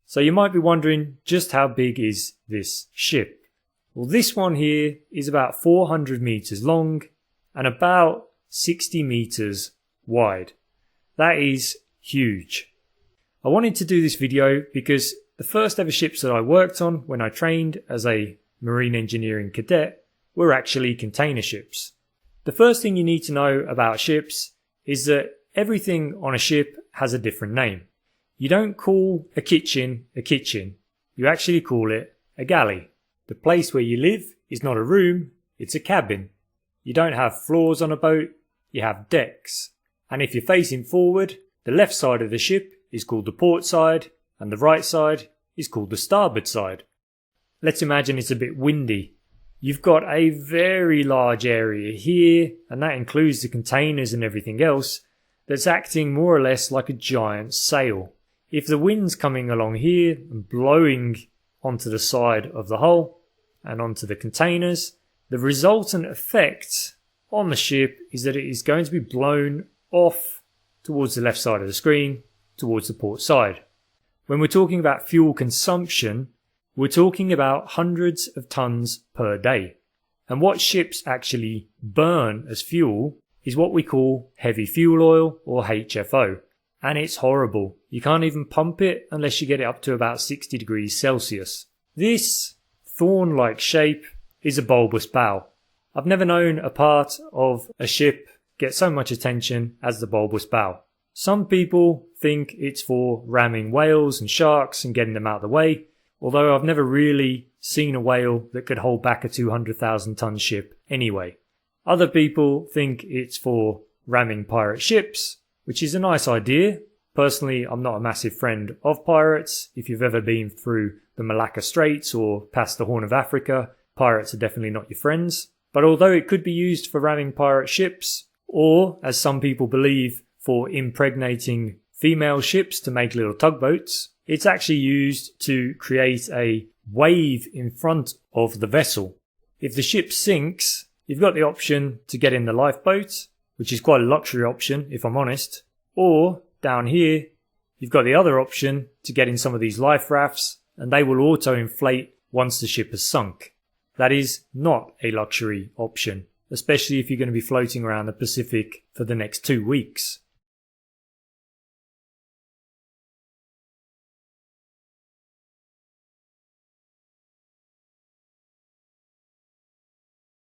So you might be wondering, just how big is this ship? Well, this one here is about 400 meters long and about 60 meters wide. That is huge. I wanted to do this video because the first ever ships that I worked on when I trained as a marine engineering cadet were actually container ships. The first thing you need to know about ships is that everything on a ship has a different name. You don't call a kitchen, you actually call it a galley. The place where you live is not a room, it's a cabin. You don't have floors on a boat, you have decks. And if you're facing forward, the left side of the ship is called the port side and the right side is called the starboard side. Let's imagine it's a bit windy. You've got a very large area here, and that includes the containers and everything else, that's acting more or less like a giant sail. If the wind's coming along here and blowing onto the side of the hull and onto the containers, the resultant effect on the ship is that it is going to be blown off towards the left side of the screen, towards the port side. When we're talking about fuel consumption, we're talking about hundreds of tons per day. And what ships actually burn as fuel is what we call heavy fuel oil, or HFO. And it's horrible. You can't even pump it unless you get it up to about 60 degrees Celsius. This thorn-like shape is a bulbous bow. I've never known a part of a ship get so much attention as the bulbous bow. Some people think it's for ramming whales and sharks and getting them out of the way, although I've never really seen a whale that could hold back a 200,000 ton ship anyway. Other people think it's for ramming pirate ships, which is a nice idea. Personally, I'm not a massive friend of pirates. If you've ever been through the Malacca Straits or past the Horn of Africa, pirates are definitely not your friends. But although it could be used for ramming pirate ships, or, as some people believe, for impregnating female ships to make little tugboats, it's actually used to create a wave in front of the vessel. If the ship sinks, you've got the option to get in the lifeboat, which is quite a luxury option if I'm honest, or down here you've got the other option to get in some of these life rafts and they will auto-inflate once the ship has sunk. That is not a luxury option, especially if you're going to be floating around the Pacific for the next 2 weeks.